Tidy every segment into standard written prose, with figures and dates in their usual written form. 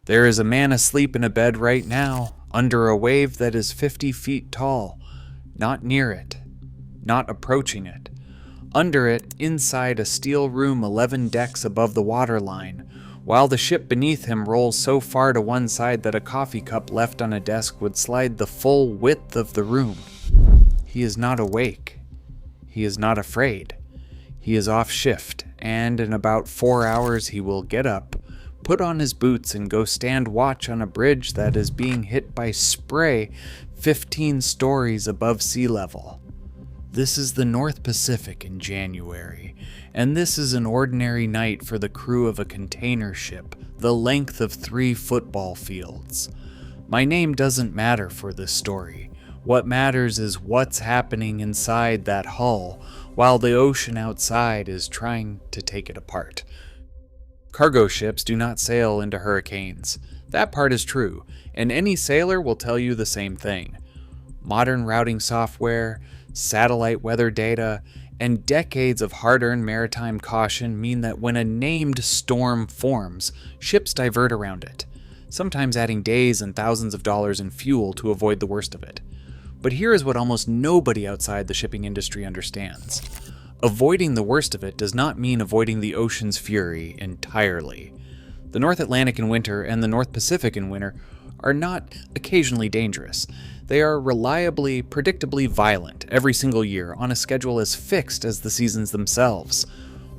There is a man asleep in a bed right now, under a wave that is 50 feet tall, not near it, not approaching it. Under it, inside a steel room 11 decks above the waterline, while the ship beneath him rolls so far to one side that a coffee cup left on a desk would slide the full width of the room. He is not awake. He is not afraid. He is off shift, and in about 4 hours he will get up, put on his boots, and go stand watch on a bridge that is being hit by spray 15 stories above sea level. This is the North Pacific in January, and this is an ordinary night for the crew of a container ship, the length of 3 football fields. My name doesn't matter for this story. What matters is what's happening inside that hull, while the ocean outside is trying to take it apart. Cargo ships do not sail into hurricanes. That part is true, and any sailor will tell you the same thing. Modern routing software, satellite weather data, and decades of hard-earned maritime caution mean that when a named storm forms, ships divert around it, sometimes adding days and thousands of dollars in fuel to avoid the worst of it. But here is what almost nobody outside the shipping industry understands. Avoiding the worst of it does not mean avoiding the ocean's fury entirely. The North Atlantic in winter and the North Pacific in winter are not occasionally dangerous. They are reliably, predictably violent every single year on a schedule as fixed as the seasons themselves.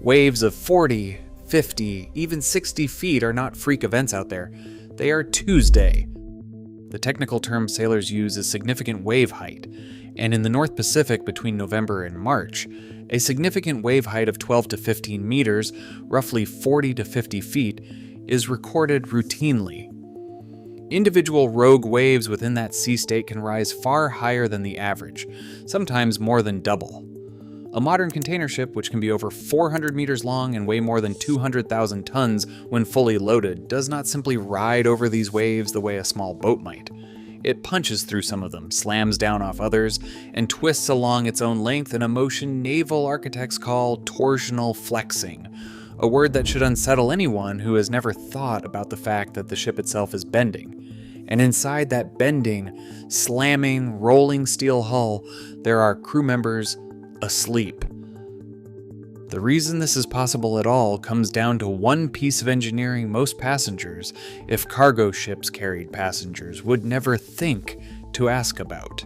Waves of 40, 50, even 60 feet are not freak events out there. They are Tuesday. The technical term sailors use is significant wave height, and in the North Pacific between November and March, a significant wave height of 12 to 15 meters, roughly 40 to 50 feet, is recorded routinely. Individual rogue waves within that sea state can rise far higher than the average, sometimes more than double. A modern container ship, which can be over 400 meters long and weigh more than 200,000 tons when fully loaded, does not simply ride over these waves the way a small boat might. It punches through some of them, slams down off others, and twists along its own length in a motion naval architects call torsional flexing, a word that should unsettle anyone who has never thought about the fact that the ship itself is bending. And inside that bending, slamming, rolling steel hull, there are crew members asleep. The reason this is possible at all comes down to one piece of engineering most passengers, if cargo ships carried passengers, would never think to ask about.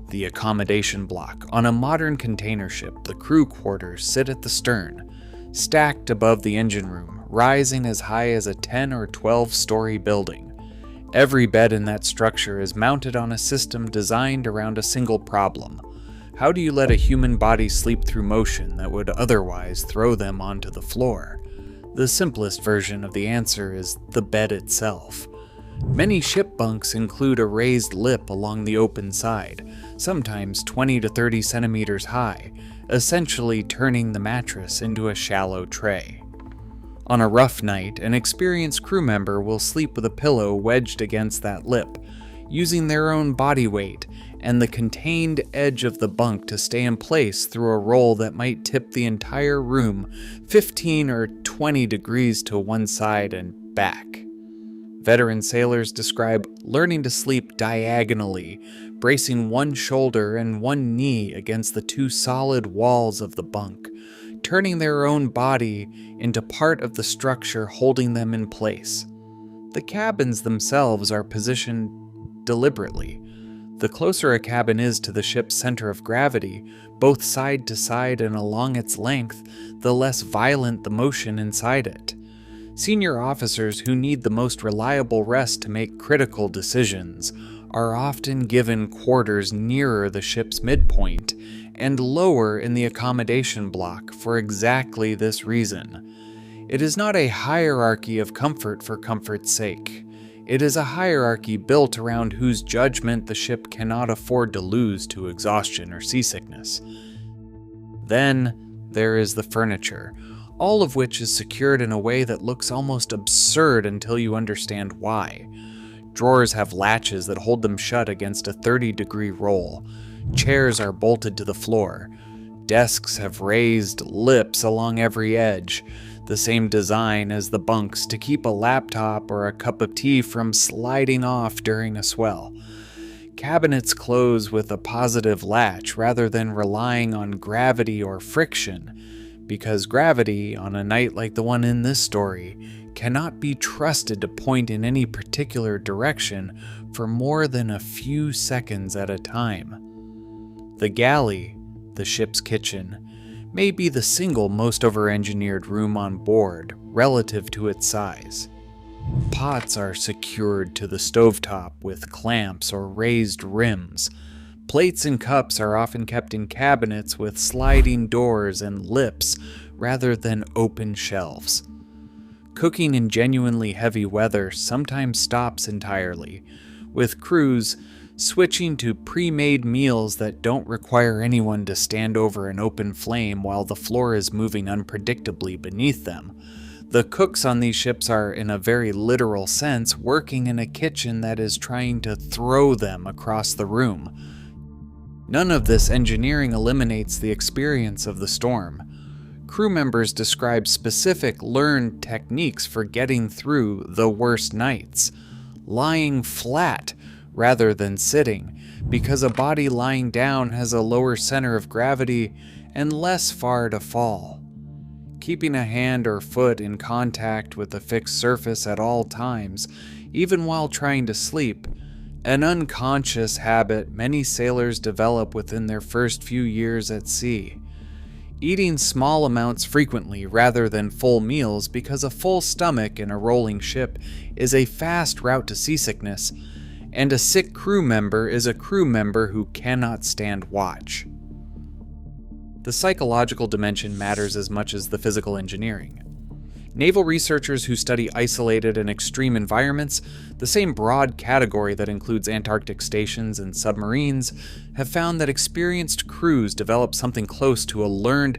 The accommodation block. On a modern container ship, the crew quarters sit at the stern, stacked above the engine room, rising as high as a 10 or 12-story building. Every bed in that structure is mounted on a system designed around a single problem. How do you let a human body sleep through motion that would otherwise throw them onto the floor? The simplest version of the answer is the bed itself. Many ship bunks include a raised lip along the open side, sometimes 20 to 30 centimeters high, essentially turning the mattress into a shallow tray. On a rough night, an experienced crew member will sleep with a pillow wedged against that lip, using their own body weight and the contained edge of the bunk to stay in place through a roll that might tip the entire room 15 or 20 degrees to one side and back. Veteran sailors describe learning to sleep diagonally, bracing one shoulder and one knee against the 2 solid walls of the bunk, turning their own body into part of the structure holding them in place. The cabins themselves are positioned deliberately. The closer a cabin is to the ship's center of gravity, both side to side and along its length, the less violent the motion inside it. Senior officers who need the most reliable rest to make critical decisions are often given quarters nearer the ship's midpoint and lower in the accommodation block for exactly this reason. It is not a hierarchy of comfort for comfort's sake. It is a hierarchy built around whose judgment the ship cannot afford to lose to exhaustion or seasickness. Then there is the furniture, all of which is secured in a way that looks almost absurd until you understand why. Drawers have latches that hold them shut against a 30-degree roll. Chairs are bolted to the floor. Desks have raised lips along every edge. The the same design as the bunks to keep a laptop or a cup of tea from sliding off during a swell. Cabinets close with a positive latch rather than relying on gravity or friction, because gravity, on a night like the one in this story, cannot be trusted to point in any particular direction for more than a few seconds at a time. The galley, the ship's kitchen, may be the single most over-engineered room on board relative to its size. Pots are secured to the stovetop with clamps or raised rims. Plates and cups are often kept in cabinets with sliding doors and lips rather than open shelves. Cooking in genuinely heavy weather sometimes stops entirely, with crews switching to pre-made meals that don't require anyone to stand over an open flame while the floor is moving unpredictably beneath them. The cooks on these ships are, in a very literal sense, working in a kitchen that is trying to throw them across the room. None of this engineering eliminates the experience of the storm. Crew members describe specific learned techniques for getting through the worst nights. Lying flat rather than sitting, because a body lying down has a lower center of gravity and less far to fall. Keeping a hand or foot in contact with a fixed surface at all times, even while trying to sleep, an unconscious habit many sailors develop within their first few years at sea. Eating small amounts frequently rather than full meals, because a full stomach in a rolling ship is a fast route to seasickness, and a sick crew member is a crew member who cannot stand watch. The psychological dimension matters as much as the physical engineering. Naval researchers who study isolated and extreme environments, the same broad category that includes Antarctic stations and submarines, have found that experienced crews develop something close to a learned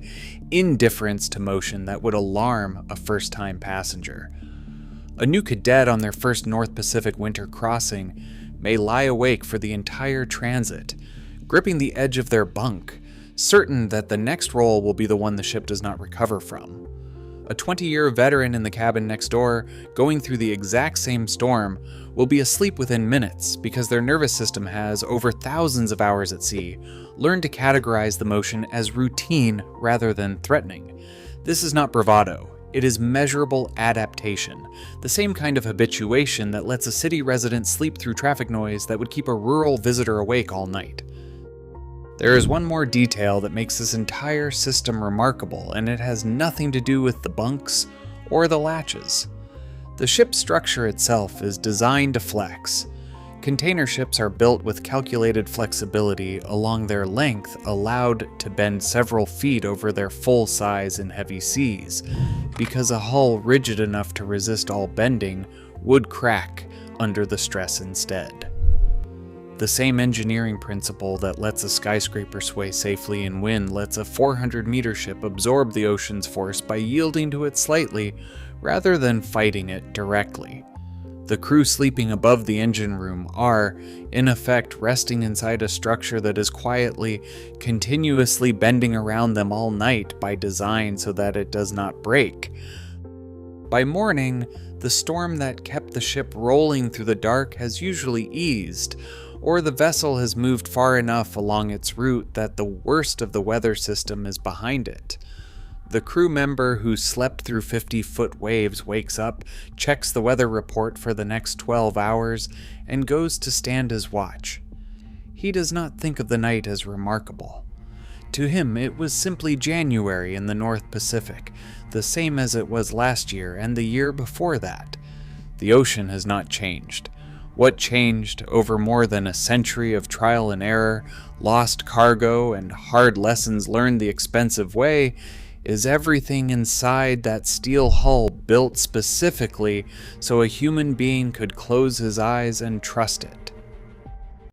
indifference to motion that would alarm a first-time passenger. A new cadet on their first North Pacific winter crossing may lie awake for the entire transit, gripping the edge of their bunk, certain that the next roll will be the one the ship does not recover from. A 20-year veteran in the cabin next door, going through the exact same storm, will be asleep within minutes because their nervous system has, over thousands of hours at sea, learned to categorize the motion as routine rather than threatening. This is not bravado. It is measurable adaptation, the same kind of habituation that lets a city resident sleep through traffic noise that would keep a rural visitor awake all night. There is one more detail that makes this entire system remarkable, and it has nothing to do with the bunks or the latches. The ship's structure itself is designed to flex. Container ships are built with calculated flexibility along their length, allowed to bend several feet over their full size in heavy seas, because a hull rigid enough to resist all bending would crack under the stress instead. The same engineering principle that lets a skyscraper sway safely in wind lets a 400-meter ship absorb the ocean's force by yielding to it slightly rather than fighting it directly. The crew sleeping above the engine room are, in effect, resting inside a structure that is quietly, continuously bending around them all night by design so that it does not break. By morning, the storm that kept the ship rolling through the dark has usually eased, or the vessel has moved far enough along its route that the worst of the weather system is behind it. The crew member who slept through 50-foot waves wakes up, checks the weather report for the next 12 hours, and goes to stand his watch. He does not think of the night as remarkable. To him, it was simply January in the North Pacific, the same as it was last year and the year before that. The ocean has not changed. What changed over more than a century of trial and error, lost cargo, and hard lessons learned the expensive way is everything inside that steel hull built specifically so a human being could close his eyes and trust it.